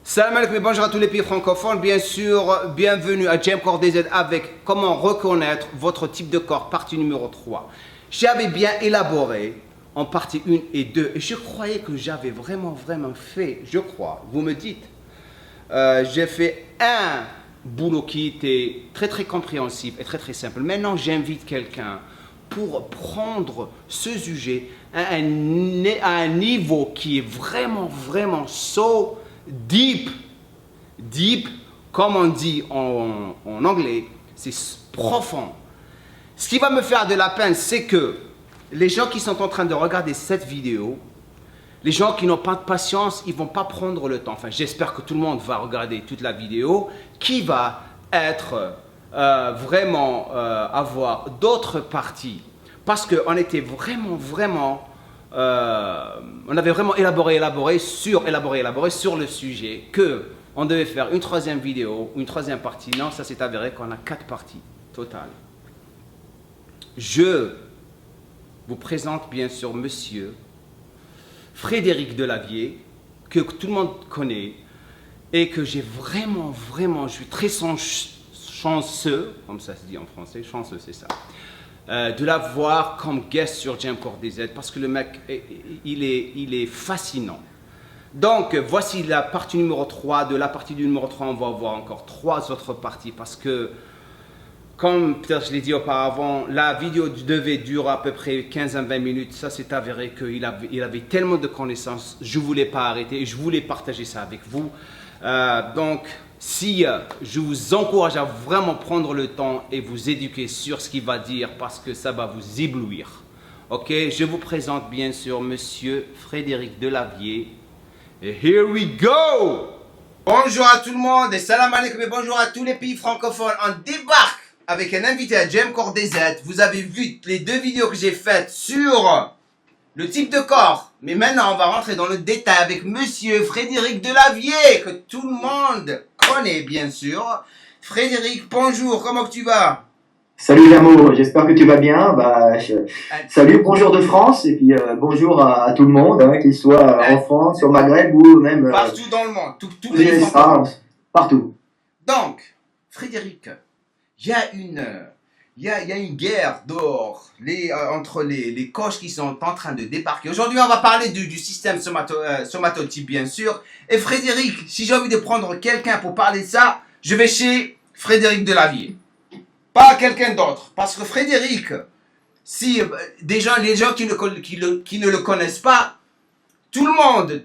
Salam alaikum et bonjour à tous les pays francophones. Bien sûr, bienvenue à James Corps DZ avec comment reconnaître votre type de corps, partie numéro 3. J'avais bien élaboré en partie 1 et 2 et je croyais que j'avais vraiment fait, je crois, vous me dites. J'ai fait un boulot qui était très compréhensif et très simple. Maintenant, j'invite quelqu'un pour prendre ce sujet à un niveau qui est vraiment so deep, comme on dit en anglais, c'est profond. Ce qui va me faire de la peine, c'est que les gens qui sont en train de regarder cette vidéo, les gens qui n'ont pas de patience, ils ne vont pas prendre le temps. Enfin, j'espère que tout le monde va regarder toute la vidéo, qui va être avoir d'autres parties. Parce qu'on était on avait vraiment élaboré sur le sujet que on devait faire une troisième vidéo, une troisième partie. Non, ça s'est avéré qu'on a 4 parties totales. Je vous présente bien sûr monsieur Frédéric Delavier, que tout le monde connaît et que j'ai vraiment, je suis très chanceux, comme ça se dit en français, chanceux c'est ça, de l'avoir comme guest sur James Corps DZ parce que le mec, il est fascinant. Donc, voici la partie numéro 3. De la partie du numéro 3, on va voir encore 3 autres parties parce que, comme peut-être je l'ai dit auparavant, la vidéo devait durer à peu près 15 à 20 minutes. Ça s'est avéré qu'il avait tellement de connaissances, je ne voulais pas arrêter et je voulais partager ça avec vous. Donc, si je vous encourage à vraiment prendre le temps et vous éduquer sur ce qu'il va dire parce que ça va vous éblouir. Ok, je vous présente bien sûr monsieur Frédéric Delavier. Et here we go! Bonjour à tout le monde et salam alaikum et bonjour à tous les pays francophones. On débarque avec un invité à James Corps DZ. Vous avez vu les 2 vidéos que j'ai faites sur le type de corps. Mais maintenant, on va rentrer dans le détail avec monsieur Frédéric Delavier, que tout le monde connaît bien sûr. Frédéric, bonjour, comment tu vas? Salut Jamo, j'espère que tu vas bien. Salut, bonjour de France et puis bonjour à tout le monde, hein, qu'il soit en France, au Maghreb ou même partout dans le monde, tous les partout. Donc, Frédéric, il y a une guerre dehors entre les coachs qui sont en train de débarquer. Aujourd'hui, on va parler du système somatotype, bien sûr. Et Frédéric, si j'ai envie de prendre quelqu'un pour parler de ça, je vais chez Frédéric Delavier. Pas quelqu'un d'autre. Parce que Frédéric, si les gens qui ne le connaissent pas, tout le monde,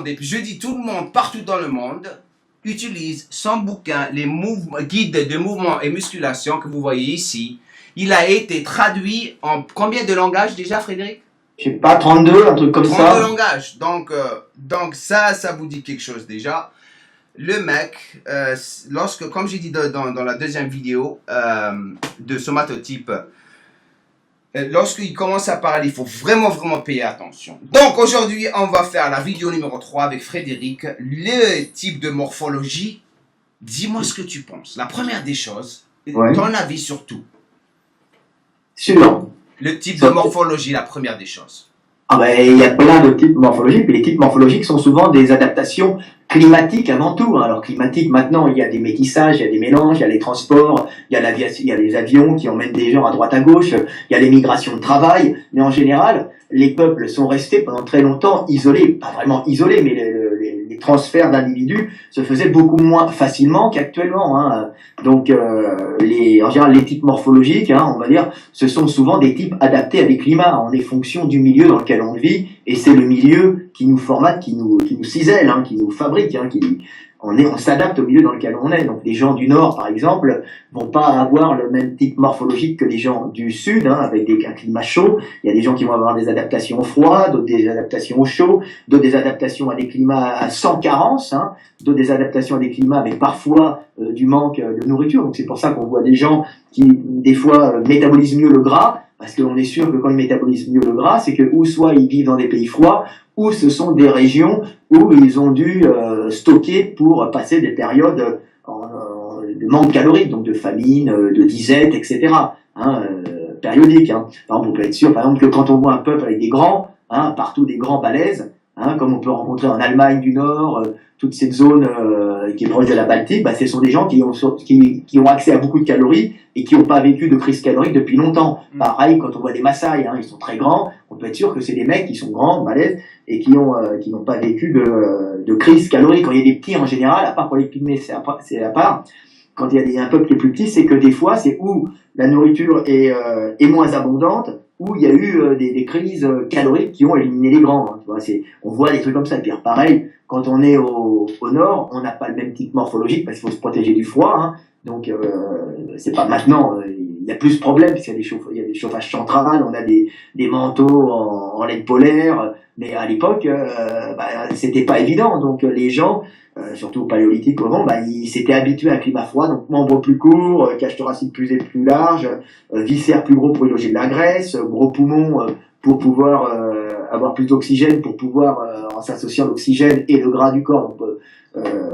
et puis je dis tout le monde, partout dans le monde, utilise son bouquin, les guides de mouvement et musculation que vous voyez ici. Il a été traduit en combien de langages déjà, Frédéric? Je sais pas, 32, un truc comme 32 ça. 32 langages. Donc ça vous dit quelque chose déjà. Le mec, comme j'ai dit dans la deuxième vidéo de somatotype, lorsqu'il commence à parler, il faut vraiment payer attention. Donc aujourd'hui, on va faire la vidéo numéro 3 avec Frédéric, le type de morphologie. Dis-moi ce que tu penses. La première des choses, ton avis sur tout. Sur le type de morphologie, la première des choses. Ah ben, il y a plein de types morphologiques, mais les types morphologiques sont souvent des adaptations climatiques avant tout. Alors climatique, maintenant, il y a des métissages, il y a des mélanges, il y a les transports, il y a les avions qui emmènent des gens à droite à gauche, il y a les migrations de travail, mais en général, les peuples sont restés pendant très longtemps isolés, pas vraiment isolés, mais les transferts d'individus se faisaient beaucoup moins facilement qu'actuellement. Hein. Donc, en général, les types morphologiques, hein, on va dire, ce sont souvent des types adaptés à des climats. On est fonction du milieu dans lequel on vit, et c'est le milieu qui nous formate, qui nous cisèle, hein, qui nous fabrique, hein, on s'adapte au milieu dans lequel on est. Donc les gens du Nord, par exemple, vont pas avoir le même type morphologique que les gens du Sud, hein, avec un climat chaud. Il y a des gens qui vont avoir des adaptations au froid, d'autres des adaptations au chaud, d'autres des adaptations à des climats sans carence, hein, d'autres des adaptations à des climats avec parfois du manque de nourriture. Donc c'est pour ça qu'on voit des gens qui, des fois, métabolisent mieux le gras, parce qu'on est sûr que quand ils métabolisent mieux le gras, c'est que ou soit ils vivent dans des pays froids, ou ce sont des régions où ils ont dû stocker pour passer des périodes de manque calorique, donc de famine, de disette, etc. Hein, périodique. Hein. Par exemple, on peut être sûr, par exemple, que quand on voit un peuple avec des grands, hein, partout des grands balèzes, hein, comme on peut rencontrer en Allemagne du Nord, toute cette zone qui est proche de la Baltique, bah, ce sont des gens qui ont accès à beaucoup de calories et qui n'ont pas vécu de crise calorique depuis longtemps. Pareil, quand on voit des Maasai, hein, ils sont très grands, on peut être sûr que c'est des mecs qui sont grands, balèzes, et qui n'ont pas vécu de crise calorique. Quand il y a des petits en général, à part pour les pygmées, c'est à part. Quand il y a un peuple qui est plus petit, c'est que des fois, c'est où la nourriture est moins abondante, où il y a eu des crises caloriques qui ont éliminé les grands. Hein, tu vois, on voit des trucs comme ça. Et puis pareil, quand on est au nord, on n'a pas le même type morphologique parce qu'il faut se protéger du froid. Hein, donc c'est pas maintenant. Il y a plus de problèmes parce qu'il y a des chauffages centrales, on a des manteaux en laine polaire. Mais à l'époque, c'était pas évident. Donc les gens, surtout au paléolithique au Mont, ils s'étaient habitués à un climat froid, donc membres plus courts, cage thoracique plus large, viscères plus gros pour y loger de la graisse, gros poumons pour pouvoir avoir plus d'oxygène, pour pouvoir, en s'associant l'oxygène et le gras du corps, donc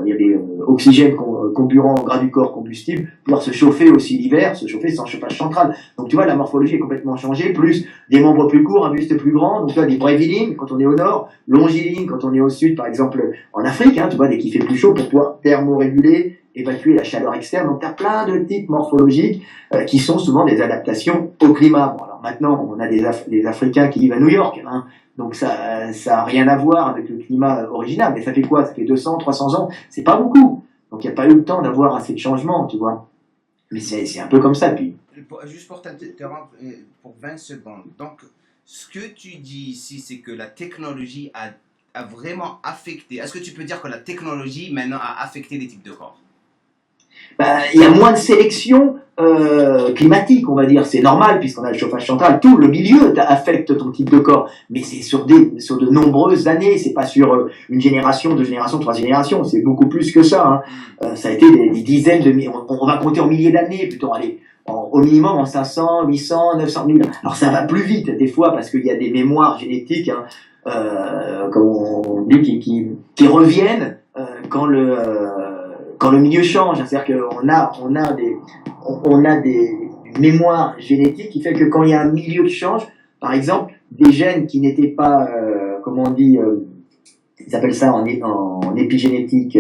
il y avait oxygène comburant, gras du corps combustible, pouvoir se chauffer aussi l'hiver, se chauffer sans chauffage central. Donc tu vois, la morphologie est complètement changée, plus des membres plus courts, un buste plus grand, donc tu vois, des brévilignes quand on est au nord, longilignes quand on est au sud, par exemple en Afrique, hein, tu vois, dès qu'il fait plus chaud pour pouvoir thermoréguler, évacuer la chaleur externe. Donc tu as plein de types morphologiques qui sont souvent des adaptations au climat. Bon, alors maintenant, on a des Africains qui vivent à New York, hein, donc ça a rien à voir avec le climat original, mais ça fait quoi? Ça fait 200, 300 ans, c'est pas beaucoup. Donc il n'y a pas eu le temps d'avoir assez de changements, tu vois. Mais c'est un peu comme ça, puis. Juste pour t'interrompre pour 20 secondes. Donc, ce que tu dis ici, c'est que la technologie a vraiment affecté. Est-ce que tu peux dire que la technologie maintenant a affecté les types de corps? Il y a moins de sélection climatique, on va dire. C'est normal, puisqu'on a le chauffage central. Tout le milieu affecte ton type de corps. Mais c'est sur de nombreuses années. C'est pas sur une génération, 2 générations, 3 générations. C'est beaucoup plus que ça. Hein. Ça a été des dizaines de milliers. On va compter en milliers d'années, plutôt. Allez, au minimum en 500, 800, 900 000. Alors ça va plus vite, des fois, parce qu'il y a des mémoires génétiques, hein, comme on dit, qui reviennent quand le milieu change. C'est-à-dire qu'on a des mémoires génétiques qui fait que quand il y a un milieu qui change, par exemple, des gènes qui n'étaient pas, comment on dit, ils appellent ça en épigénétique,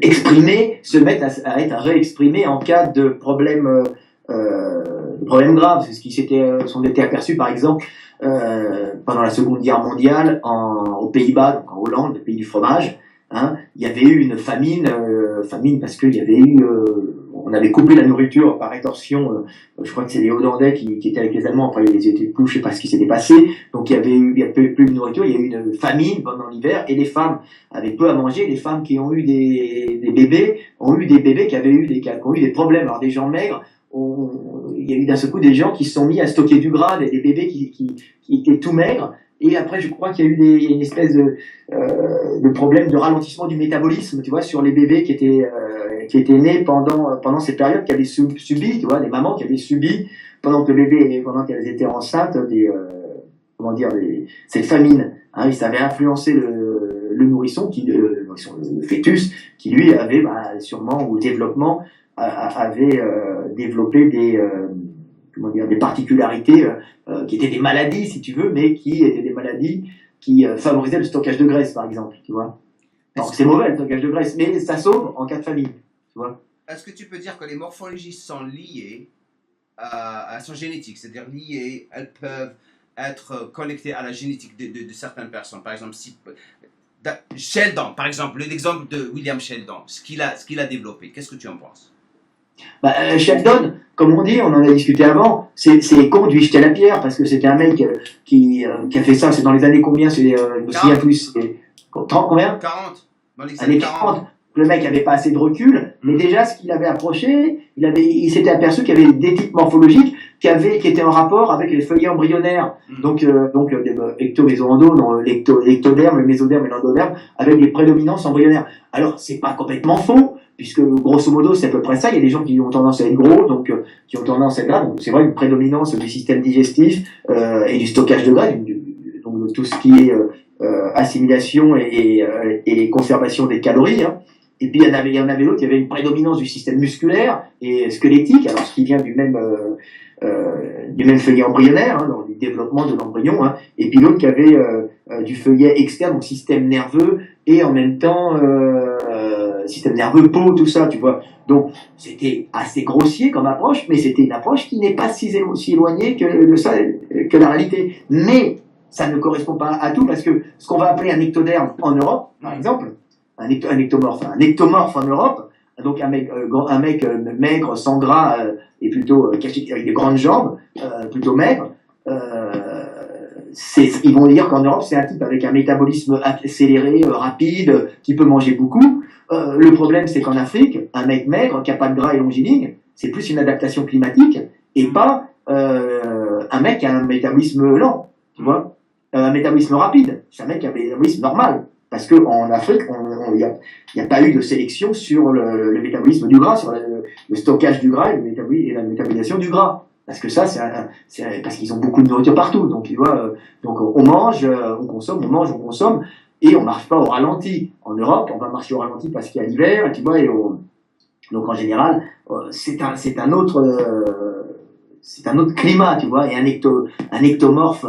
exprimés, se mettent à être réexprimés en cas de problème graves. C'est ce qui sont été aperçus, par exemple, pendant la Seconde Guerre mondiale aux Pays-Bas, donc en Hollande, le pays du fromage. Hein, il y avait eu une famine parce qu'il y avait eu, on avait coupé la nourriture par rétorsion. Je crois que c'est les Hollandais qui étaient avec les Allemands. Après, ils étaient plus, je sais pas ce qui s'était passé. Donc il y avait plus de nourriture. Il y a eu une famine pendant l'hiver et les femmes avaient peu à manger. Les femmes qui ont eu des bébés ont eu des bébés qui ont eu des problèmes. Alors des gens maigres. Il y a eu d'un seul coup des gens qui se sont mis à stocker du gras, des bébés qui étaient tout maigres. Et après, je crois qu'il y a eu une espèce de problème de ralentissement du métabolisme, tu vois, sur les bébés qui étaient nés pendant ces périodes, qui avaient subi, tu vois, les mamans qui avaient subi pendant qu'elles étaient enceintes cette famine. Hein, ça avait influencé le nourrisson, le fœtus, qui lui avait sûrement au développement avait développé des particularités qui étaient des maladies, si tu veux, mais qui étaient des maladies qui favorisaient le stockage de graisse, par exemple, tu vois. Alors, c'est mauvais, le stockage de graisse, mais ça sauve en cas de famine, tu vois. Est-ce que tu peux dire que les morphologies sont liées à son génétique, c'est-à-dire liées, elles peuvent être connectées à la génétique de certaines personnes? Par exemple, Sheldon, par exemple, l'exemple de William Sheldon, ce qu'il a développé, qu'est-ce que tu en penses? Sheldon, comme on dit, on en a discuté avant, c'est con du jeter la pierre, parce que c'était un mec qui a fait ça, c'est dans les années combien, je me souviens plus, 30 combien? 40, dans les années 40. Le mec avait pas assez de recul, mais déjà ce qu'il avait approché, il s'était aperçu qu'il y avait des types morphologiques qui étaient en rapport avec les feuillets embryonnaires. Donc ecto-méso-endo, l'ectoderme, le mésoderme et l'endoderme, avec des prédominances embryonnaires. Alors c'est pas complètement faux, puisque grosso modo c'est à peu près ça. Il y a des gens qui ont tendance à être gros, donc qui ont tendance à être gras. Donc c'est vrai une prédominance du système digestif et du stockage de gras, donc de tout ce qui est assimilation et conservation des calories. Hein. Et puis il y en avait l'autre, il y avait une prédominance du système musculaire et squelettique, alors ce qui vient du même du même feuillet embryonnaire, hein, dans le développement de l'embryon, hein, et puis l'autre qui avait du feuillet externe, donc système nerveux, et en même temps système nerveux, peau, tout ça, tu vois. Donc c'était assez grossier comme approche, mais c'était une approche qui n'est pas si éloignée que la réalité. Mais ça ne correspond pas à tout, parce que ce qu'on va appeler un ectoderme en Europe, par exemple, un ectomorphe en Europe, donc un mec maigre, sans gras, et plutôt caché avec des grandes jambes, plutôt maigre, ils vont dire qu'en Europe, c'est un type avec un métabolisme accéléré, rapide, qui peut manger beaucoup. Le problème, c'est qu'en Afrique, un mec maigre, qui n'a pas de gras et longiligne, c'est plus une adaptation climatique, et pas un mec qui a un métabolisme lent, tu vois, un métabolisme rapide. C'est un mec qui a un métabolisme normal. Parce qu'en Afrique, il n'y a pas eu de sélection sur le métabolisme du gras, sur le stockage du gras et la métabolisation du gras. Parce que ça, c'est parce qu'ils ont beaucoup de nourriture partout. Donc, tu vois, donc on mange, on consomme, on mange, on consomme, et on marche pas au ralenti. En Europe, on va marcher au ralenti parce qu'il y a l'hiver, tu vois, donc en général, c'est un autre climat, tu vois, et un ectomorphe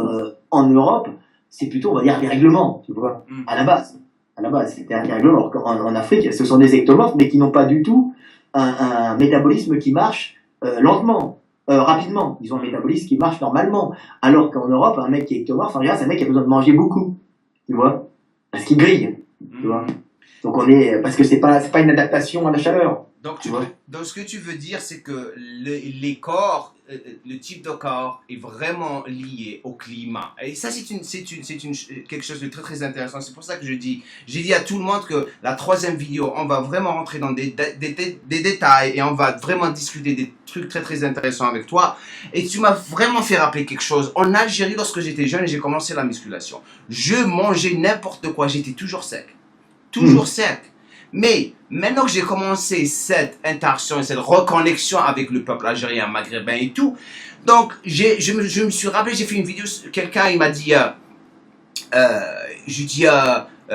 en Europe, c'est plutôt, on va dire, des règlements, tu vois, à la base. À la base, c'était un règlement. En Afrique, ce sont des ectomorphes, mais qui n'ont pas du tout un métabolisme qui marche lentement, rapidement. Ils ont un métabolisme qui marche normalement. Alors qu'en Europe, un mec qui est ectomorphe, en réalité, c'est un mec qui a besoin de manger beaucoup, tu vois, parce qu'il grille, tu vois. Donc parce que c'est pas une adaptation à la chaleur. Donc, ce que tu veux dire, c'est que les corps, le type de corps est vraiment lié au climat. Et ça, c'est quelque chose de très, très intéressant. C'est pour ça que j'ai dit à tout le monde que la troisième vidéo, on va vraiment rentrer dans des détails et on va vraiment discuter des trucs très, très intéressants avec toi. Et tu m'as vraiment fait rappeler quelque chose. En Algérie, lorsque j'étais jeune et j'ai commencé la musculation, je mangeais n'importe quoi. J'étais toujours sec. Toujours sec. Mais maintenant que j'ai commencé cette interaction et cette reconnexion avec le peuple algérien, maghrébin et tout, donc je me suis rappelé, j'ai fait une vidéo, quelqu'un il m'a dit,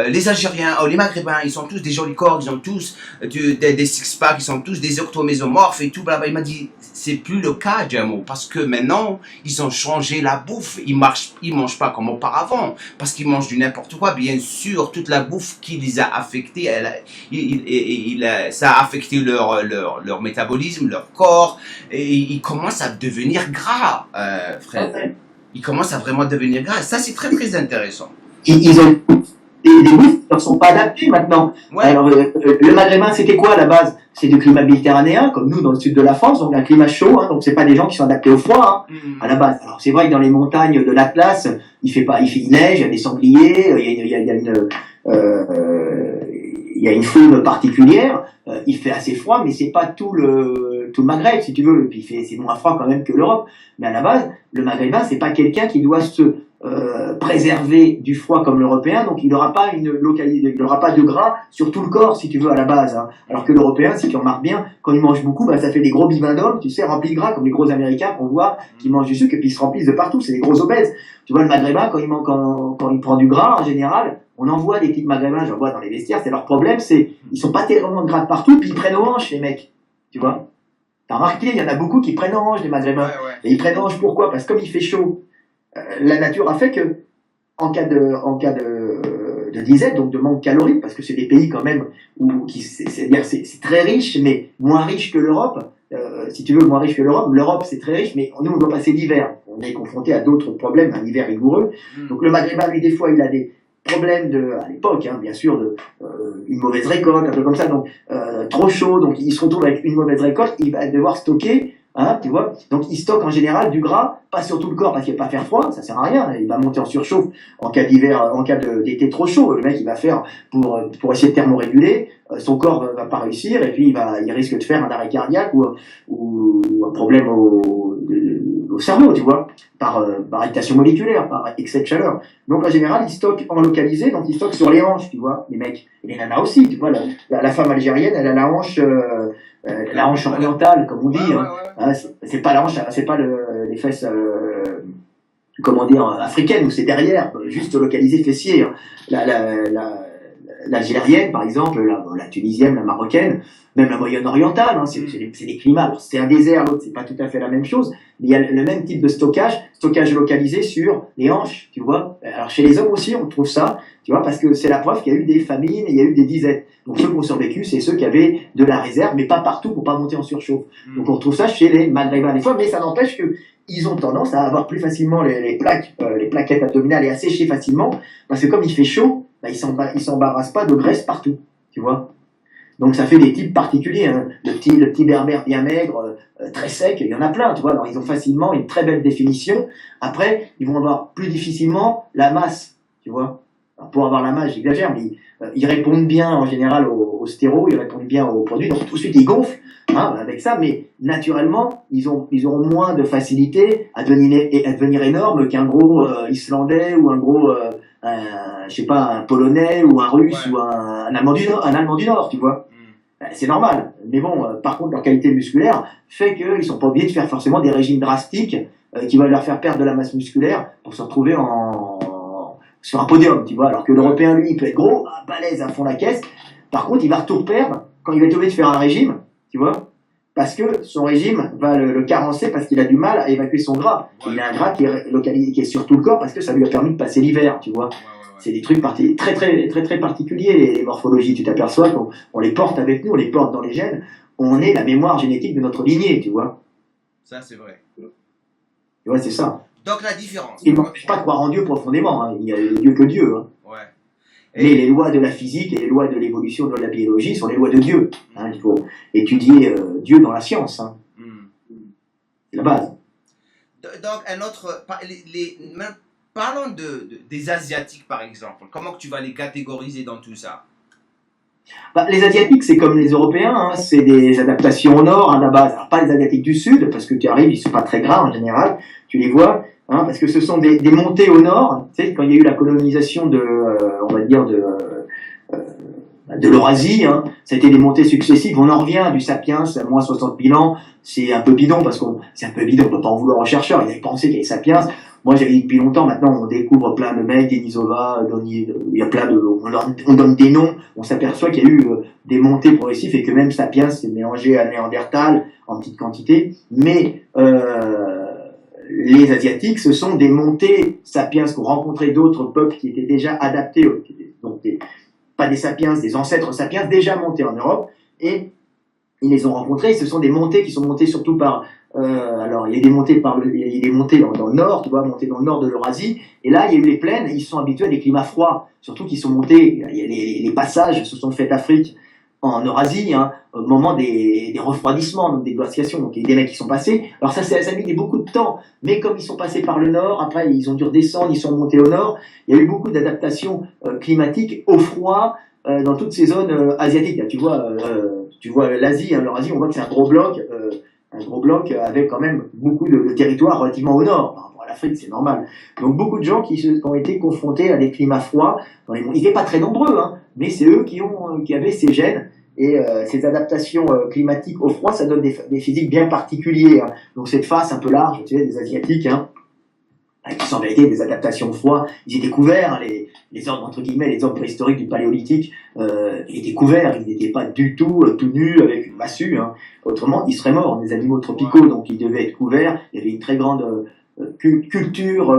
les Algériens, les Maghrébins, ils sont tous des jolis corps, ils ont tous des six-packs, ils sont tous des octomésomorphes et tout, blabla. Il m'a dit, c'est plus le cas, Djamo, parce que maintenant, ils ont changé la bouffe. Ils mangent pas comme auparavant, parce qu'ils mangent du n'importe quoi. Bien sûr, toute la bouffe qui les a affectés, ça a affecté leur métabolisme, leur corps, et ils commencent à devenir gras, frère. Okay. Ils commencent à vraiment devenir gras. Ça, c'est très, très intéressant. Ils ont des bouffes qui ne sont pas adaptées maintenant. Ouais. Alors, le maghrébin, c'était quoi à la base? C'est du climat méditerranéen, comme nous dans le sud de la France, donc un climat chaud, hein, donc c'est pas des gens qui sont adaptés au froid, hein, à la base. Alors c'est vrai que dans les montagnes de l'Atlas, il neige, il y a des sangliers, il y a une faune particulière, il fait assez froid, mais c'est pas tout le Maghreb, si tu veux, et puis c'est moins froid quand même que l'Europe. Mais à la base, le maghrébin, c'est pas quelqu'un qui doit se préserver du froid comme l'Européen, donc il n'aura pas il n'aura pas de gras sur tout le corps, si tu veux, à la base. Hein. Alors que l'Européen, si tu remarques bien, quand il mange beaucoup, bah, ça fait des gros bivindums, tu sais, remplis de gras, comme les gros Américains qu'on voit, qui mangent du sucre et puis ils se remplissent de partout, c'est des gros obèses. Tu vois, le maghrébin, quand il prend du gras, en général, on en voit des types maghrébins, j'en vois dans les vestiaires, c'est leur problème, c'est, ils sont pas tellement de gras de partout, puis ils prennent aux hanches, les mecs. Tu vois? T'as remarqué, il y en a beaucoup qui prennent aux hanches, les maghrébins. Ouais. Et ils prennent aux hanches pourquoi? Parce que comme il fait chaud, la nature a fait que, en cas de disette, donc de manque calorique, parce que c'est des pays quand même où c'est très riche, mais moins riche que l'Europe. Si tu veux, moins riche que l'Europe. L'Europe, c'est très riche, mais nous, on doit passer l'hiver. On est confronté à d'autres problèmes, un hiver rigoureux. Donc le maghrébin, lui, des fois, il a des problèmes à l'époque, hein, bien sûr, une mauvaise récolte, un peu comme ça, donc trop chaud, donc il se retrouve avec une mauvaise récolte, il va devoir stocker. Hein, tu vois, donc il stocke en général du gras, pas sur tout le corps parce qu'il va pas faire froid, ça sert à rien, il va monter en surchauffe en cas d'hiver, en cas d'été trop chaud, le mec il va faire pour essayer de thermoréguler, son corps va pas réussir et puis il risque de faire un arrêt cardiaque ou un problème au cerveau, tu vois, par irritation moléculaire, par excès de chaleur. Donc en général il stocke en localisé, donc il stocke sur les hanches, tu vois, les mecs, et les nanas aussi, tu vois, la femme algérienne elle a la hanche orientale, comme on dit. Ouais. Hein, c'est pas la hanche, c'est pas les fesses, comment dire, africaines où c'est derrière, juste localisé fessier. Hein. l'algérienne, par exemple, la tunisienne, la marocaine, même la moyenne orientale, hein, c'est des climats. Alors, c'est un désert, l'autre, c'est pas tout à fait la même chose, mais il y a le même type de stockage localisé sur les hanches, tu vois. Alors, chez les hommes aussi, on trouve ça, tu vois, parce que c'est la preuve qu'il y a eu des famines et il y a eu des disettes. Donc, ceux qui ont survécu, c'est ceux qui avaient de la réserve, mais pas partout pour pas monter en surchauffe. Donc, on retrouve ça chez les Maghrébins des fois, mais ça n'empêche que ils ont tendance à avoir plus facilement les plaquettes abdominales et à sécher facilement, parce que comme il fait chaud, bah, ils s'embarrassent pas de graisse partout, tu vois. Donc ça fait des types particuliers, hein. Le petit berbère bien maigre, très sec, il y en a plein, tu vois. Alors ils ont facilement une très belle définition. Après, ils vont avoir plus difficilement la masse, tu vois. Alors, pour avoir la masse, j'exagère, mais ils répondent bien en général au stéro, ils répondent bien aux produits, donc tout de suite ils gonflent, hein, avec ça, mais naturellement, ils auront moins de facilité à devenir énormes qu'un gros Islandais ou un gros, je sais pas, un Polonais ou un Russe ou un Allemand du Nord, tu vois. C'est normal, mais bon, par contre, leur qualité musculaire fait qu'ils sont pas obligés de faire forcément des régimes drastiques qui vont leur faire perdre de la masse musculaire pour se retrouver sur un podium, tu vois. Alors que l'Européen, lui, il peut être gros, balèze à fond la caisse. Par contre, il va tout perdre quand il va être obligé de faire un régime, tu vois, parce que son régime va le carencer parce qu'il a du mal à évacuer son gras. Il a un gras qui est localisé, qui est sur tout le corps parce que ça lui a permis de passer l'hiver, tu vois. C'est des trucs très particuliers, les morphologies. Tu t'aperçois qu'on les porte avec nous, on les porte dans les gènes. On est la mémoire génétique de notre lignée, tu vois. Ça, c'est vrai. Tu vois, c'est ça. Donc, la différence. Il ne m'empêche pas de croire en Dieu profondément, hein. Il y a Dieu que Dieu, hein. Ouais. Mais les lois de la physique et les lois de l'évolution, les lois de la biologie sont les lois de Dieu, hein. Il faut étudier Dieu dans la science, hein. C'est la base. Donc, un autre... Parlons des Asiatiques, par exemple. Comment que tu vas les catégoriser dans tout ça? Bah, les Asiatiques, c'est comme les Européens, hein. C'est des adaptations au nord, à la base. Alors, pas les Asiatiques du sud, parce que tu arrives, ils sont pas très gras en général, tu les vois, hein, parce que ce sont des montées au nord. Tu sais, quand il y a eu la colonisation on va dire, de l'Eurasie, hein, ça a été des montées successives. On en revient du Sapiens à moins 60 000 ans. C'est un peu bidon, parce c'est un peu bidon, on peut pas en vouloir aux chercheurs. Ils avaient pensé qu'il y avait Sapiens. Moi, j'avais dit depuis longtemps, maintenant, on découvre plein de mecs, Denisova, il y a plein on donne des noms, on s'aperçoit qu'il y a eu des montées progressives et que même Sapiens s'est mélangé à Néandertal en petite quantité. Mais, les Asiatiques, ce sont des montées Sapiens qui ont rencontré d'autres peuples qui étaient déjà adaptés, donc pas des Sapiens, des ancêtres Sapiens déjà montés en Europe, et ils les ont rencontrés. Ce sont des montées qui sont montées surtout par alors il y a des montées dans le nord, tu vois, montées dans le nord de l'Eurasie, et là il y a eu les plaines, ils sont habitués à des climats froids, surtout qu'ils sont montés, les passages se sont faits d'Afrique en Eurasie, hein, au moment des refroidissements, donc des glaciations, donc il y a des mecs qui sont passés. Alors ça a mis beaucoup de temps, mais comme ils sont passés par le nord, après ils ont dû redescendre, ils sont montés au nord, il y a eu beaucoup d'adaptations climatiques au froid dans toutes ces zones asiatiques. Là, tu vois l'Asie, hein, l'Eurasie, on voit que c'est un gros bloc avec quand même beaucoup de territoires relativement au nord. Par rapport à l'Afrique, c'est normal. Donc beaucoup de gens qui ont été confrontés à des climats froids. Ils n'étaient pas très nombreux, hein, mais c'est eux qui avaient ces gènes. Et ces adaptations climatiques au froid, ça donne des physiques bien particuliers, hein. Donc cette face un peu large, tu sais, des Asiatiques, hein, qui sont en vérité des adaptations au froid. Ils étaient couverts, hein, les hommes, entre guillemets, les hommes préhistoriques du paléolithique, ils étaient couverts, ils n'étaient pas du tout tout nus avec une massue, hein. Autrement, ils seraient morts, des animaux tropicaux, donc ils devaient être couverts. Il y avait une très grande culture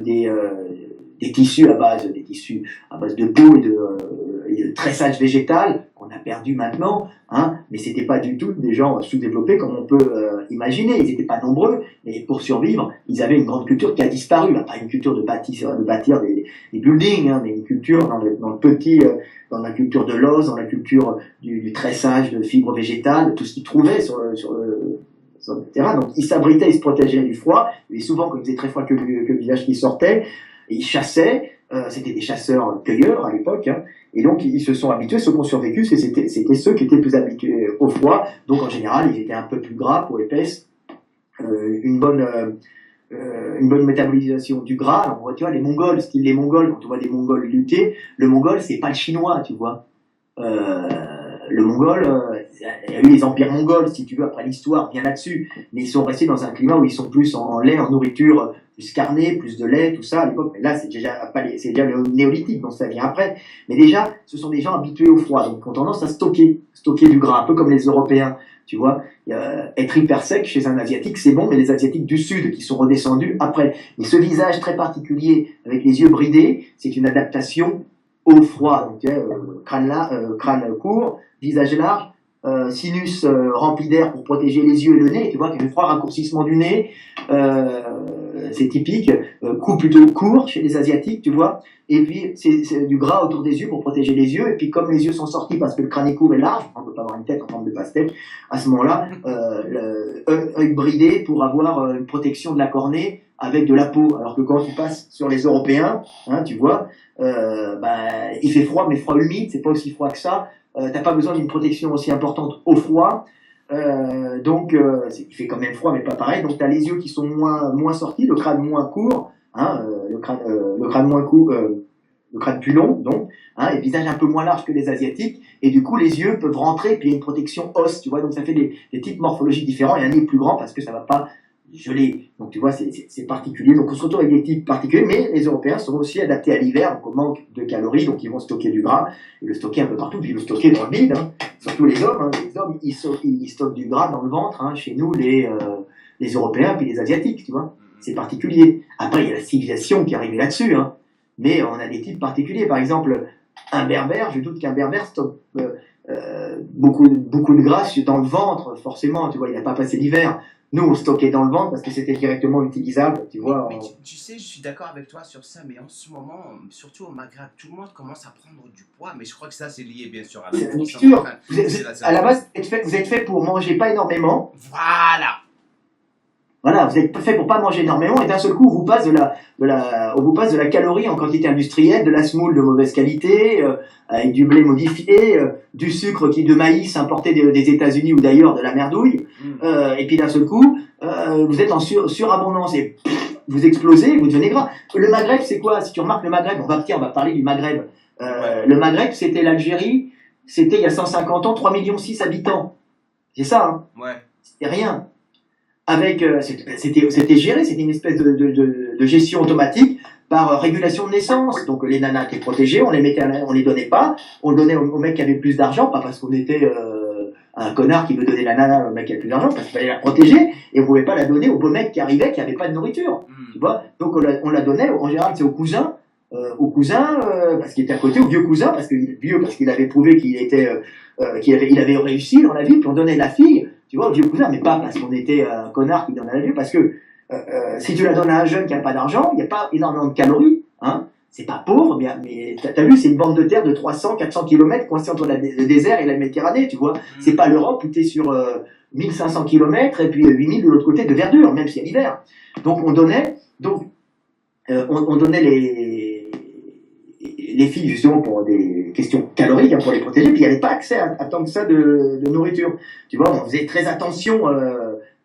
des tissus à base de peau et de tressage végétal qu'on a perdu maintenant, hein, mais c'était pas du tout des gens sous-développés comme on peut imaginer. Ils n'étaient pas nombreux, mais pour survivre, ils avaient une grande culture qui a disparu. Là, pas une culture de bâtir des buildings, hein, mais une culture dans le petit, dans la culture de l'os, dans la culture du tressage de fibres végétales, tout ce qu'ils trouvaient sur le terrain. Donc ils s'abritaient, ils se protégeaient du froid, et souvent quand il faisait très froid que le visage qui sortait, ils chassaient, c'était des chasseurs-cueilleurs à l'époque, hein, et donc ils se sont habitués, ceux qui ont survécu, c'était ceux qui étaient plus habitués au froid, donc en général ils étaient un peu plus gras, peau épaisse, une bonne métabolisation du gras. Alors, tu vois, les Mongols, style les Mongols, quand tu vois des Mongols lutter, le Mongol c'est pas le Chinois, tu vois. le Mongol, il y a eu les empires mongols, si tu veux, après l'histoire, bien là-dessus, mais ils sont restés dans un climat où ils sont plus en lait, en nourriture, plus carné, plus de lait, tout ça à l'époque. Mais là, c'est déjà le néolithique, donc ça vient après. Mais déjà, ce sont des gens habitués au froid, donc qui ont tendance à stocker du gras, un peu comme les Européens, tu vois. Être hyper sec chez un Asiatique, c'est bon, mais les Asiatiques du Sud qui sont redescendus après. Et ce visage très particulier, avec les yeux bridés, c'est une adaptation au froid. Donc, crâne court, visage large, sinus rempli d'air pour protéger les yeux et le nez. Tu vois, le froid, raccourcissement du nez, c'est typique. Cou plutôt court chez les Asiatiques, tu vois. Et puis, c'est du gras autour des yeux pour protéger les yeux. Et puis, comme les yeux sont sortis parce que le crâne est court et large, on ne peut pas avoir une tête en forme de pastèque, à ce moment-là, œil bridé pour avoir une protection de la cornée avec de la peau. Alors que quand tu passes sur les Européens, hein, tu vois, il fait froid, mais froid humide, c'est pas aussi froid que ça. T'as pas besoin d'une protection aussi importante au froid. Il fait quand même froid, mais pas pareil. Donc, tu as les yeux qui sont moins sortis, le crâne moins court, hein, le crâne moins court, le crâne plus long, donc, hein, et le visage un peu moins large que les Asiatiques. Et du coup, les yeux peuvent rentrer, puis il y a une protection os, tu vois. Donc, ça fait des types morphologiques différents et un nez plus grand parce que ça va pas geler. Donc, tu vois, c'est particulier. Donc, on se retrouve avec des types particuliers, mais les Européens sont aussi adaptés à l'hiver, donc au manque de calories, donc ils vont stocker du gras et le stocker un peu partout, puis le stocker dans le vide, hein. Surtout les hommes, hein. Les hommes, ils stockent du gras dans le ventre, hein. Chez nous, les Européens, puis les Asiatiques, tu vois. C'est particulier. Après, il y a la civilisation qui est arrivée là-dessus, hein. Mais on a des types particuliers. Par exemple, un berbère, je doute qu'un berbère stocke beaucoup de gras dans le ventre, forcément, tu vois, il n'a pas passé l'hiver. Nous, on stockait dans le ventre parce que c'était directement utilisable, tu vois. Mais tu sais, je suis d'accord avec toi sur ça, mais en ce moment, surtout au Maghreb, tout le monde commence à prendre du poids, mais je crois que ça, c'est lié, bien sûr, à la mixture. À la base, vous êtes fait pour manger pas énormément. Voilà, vous êtes fait pour pas manger énormément et d'un seul coup, on vous passe on vous passe de la calorie en quantité industrielle, de la semoule de mauvaise qualité, avec du blé modifié, du sucre de maïs importé des États-Unis ou d'ailleurs, de la merdouille. Et puis d'un seul coup, vous êtes en surabondance et vous explosez, vous devenez gras. Le Maghreb, c'est quoi? Si tu remarques le Maghreb, on va parler du Maghreb. Le Maghreb, c'était l'Algérie, c'était il y a 150 ans, 3,6 millions d'habitants. C'est ça, hein? Ouais. C'était rien. C'était géré, c'était une espèce de gestion automatique par régulation de naissance. Donc les nanas étaient protégées, on les donnait pas, on le donnait aux mecs qui avaient plus d'argent, pas parce qu'on était un connard qui veut donner la nana au mec qui a plus d'argent, parce qu'il fallait la protéger et on pouvait pas la donner au beau mec qui arrivait qui avait pas de nourriture. Tu vois, donc on la donnait en général c'est au cousin parce qu'il était à côté, au vieux cousin parce qu'il avait prouvé qu'il avait réussi dans la vie, puis on donnait la fille. Tu vois, au vieux cousin, mais pas parce qu'on était un connard qui donne à la vie, parce que si tu la donnes à un jeune qui n'a pas d'argent, il n'y a pas énormément de calories, hein. C'est pas pauvre, mais t'as vu, c'est une bande de terre de 300-400 km coincée entre le désert et la Méditerranée, tu vois. C'est pas l'Europe où t'es sur 1500 km et puis 8000 de l'autre côté de verdure, même si c'est l'hiver. Donc on donnait les filles justement pour des questions caloriques, hein, pour les protéger, puis il n'y avait pas accès à tant que ça de nourriture. Tu vois, on faisait très attention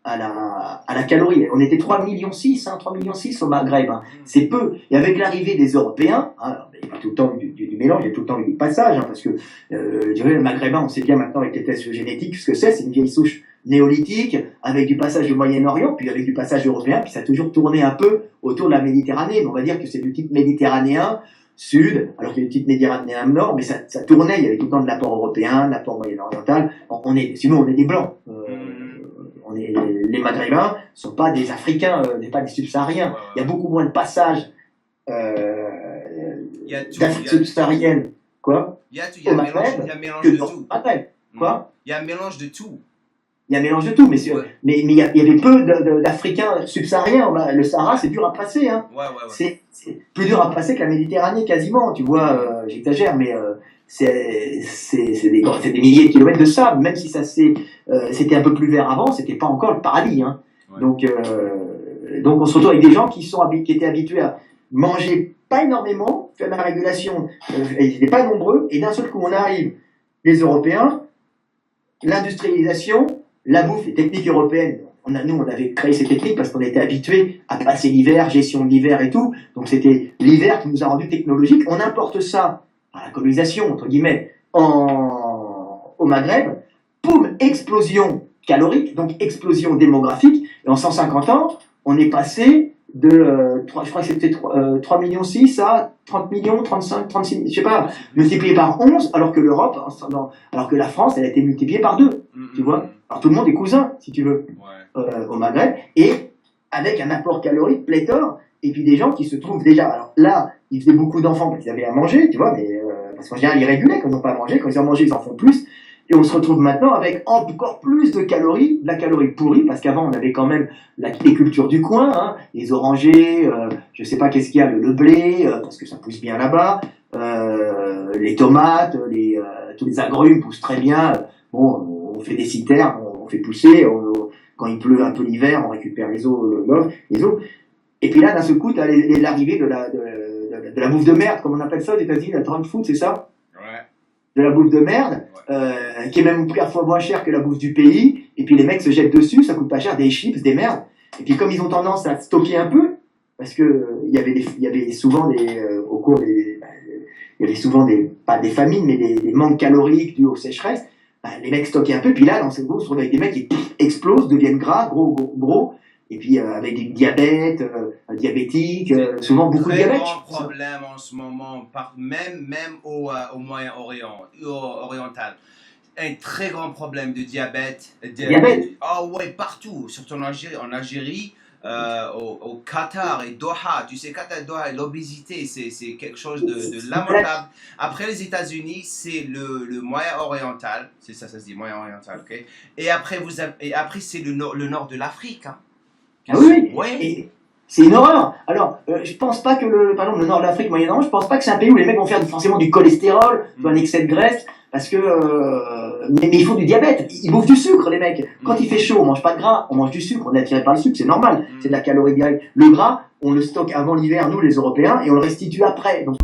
à la calorie. On était 3,6 millions, hein, 3,6 millions au Maghreb, hein. C'est peu. Et avec l'arrivée des Européens, hein, il n'y a pas tout le temps du mélange, il y a tout le temps du passage, hein, parce que je dirais le Maghrébin, on sait bien maintenant avec les tests génétiques ce que c'est une vieille souche néolithique, avec du passage du Moyen-Orient, puis avec du passage européen, puis ça a toujours tourné un peu autour de la Méditerranée. Mais on va dire que c'est du type méditerranéen, sud, alors qu'il y a une petite méditerranéen nord, mais ça tournait, il y avait tout le temps de l'apport européen, de l'apport moyen-oriental. Sinon on est des blancs. Les Maghrébins sont pas des Africains, pas des subsahariens. Il y a beaucoup moins de passages d'Afrique subsaharienne, quoi, au Maghreb que dans le Maghreb, quoi. Il y a un mélange de tout. Il y a un mélange de tout, mais il y avait peu d'Africains subsahariens. Le Sahara, c'est dur à passer, hein. C'est plus dur à passer que la Méditerranée, quasiment. Tu vois, j'exagère, mais c'est des milliers de kilomètres de sable. Même si c'était un peu plus vert avant, c'était pas encore le paradis, hein. Ouais. Donc on se retrouve avec des gens qui étaient habitués à manger pas énormément, faire la régulation, ils n'étaient pas nombreux, et d'un seul coup, on arrive, les Européens, l'industrialisation, la bouffe, les techniques européennes. On avait créé ces techniques parce qu'on était habitués à passer l'hiver, gestion de l'hiver et tout. Donc c'était l'hiver qui nous a rendu technologiques. On importe ça par la colonisation, entre guillemets, en au Maghreb, poum, explosion calorique, donc explosion démographique, et en 150 ans, on est passé de, je crois que c'était 3 millions 6 à 30 millions, 35, 36, je sais pas, multiplié par 11, alors que l'Europe, alors que la France, elle a été multipliée par 2, tu vois. Alors tout le monde est cousin, si tu veux, au Maghreb, et avec un apport calorique pléthore, et puis des gens qui se trouvent déjà, alors là, ils faisaient beaucoup d'enfants parce qu'ils avaient à manger, tu vois, mais, parce qu'en général, ils régulaient quand ils n'ont pas à manger, quand ils ont à manger, ils en font plus, et on se retrouve maintenant avec encore plus de calories, de la calorie pourrie, parce qu'avant on avait quand même les cultures du coin, hein, les orangers, je sais pas qu'est-ce qu'il y a, le blé, parce que ça pousse bien là-bas, les tomates, tous les agrumes poussent très bien. Bon, on fait des citernes, on fait pousser, quand il pleut un peu l'hiver, on récupère les eaux, les eaux. Et puis là, d'un seul coup, t'as l'arrivée de la bouffe de merde, comme on appelle ça aux États-Unis, la junk food, c'est ça? De la bouffe de merde, qui est même parfois moins chère que la bouffe du pays, et puis les mecs se jettent dessus, ça coûte pas cher, des chips, des merdes, et puis comme ils ont tendance à stocker un peu, parce que il y avait souvent au cours il y avait souvent pas des famines, mais des manques caloriques dus aux sécheresses, les mecs stockaient un peu, puis là, dans ces on se retrouve avec des mecs qui explosent, deviennent gras, gros, et puis avec des diabètes, diabétiques, souvent beaucoup de diabète. C'est un grand problème en ce moment, même au Moyen-Orient, oriental. Un très grand problème de diabète. Ah ouais, partout, surtout en Algérie, au Qatar et Doha. Tu sais, Qatar et Doha, l'obésité, c'est quelque chose de lamentable. Après les États-Unis, c'est le Moyen-Oriental. C'est ça se dit, Moyen-Oriental, ok? Et après, c'est le nord de l'Afrique, hein. Ah oui, ouais. C'est une horreur. Alors, je pense pas que par exemple, le nord de l'Afrique, Moyen-Orient, je pense pas que c'est un pays où les mecs vont faire forcément du cholestérol, un excès de graisse, parce que, mais il faut du diabète. Ils bouffent du sucre, les mecs. Quand il fait chaud, on mange pas de gras, on mange du sucre, on est attiré par le sucre, c'est normal. C'est de la calorie directe. Le gras, on le stocke avant l'hiver, nous, les Européens, et on le restitue après. Donc...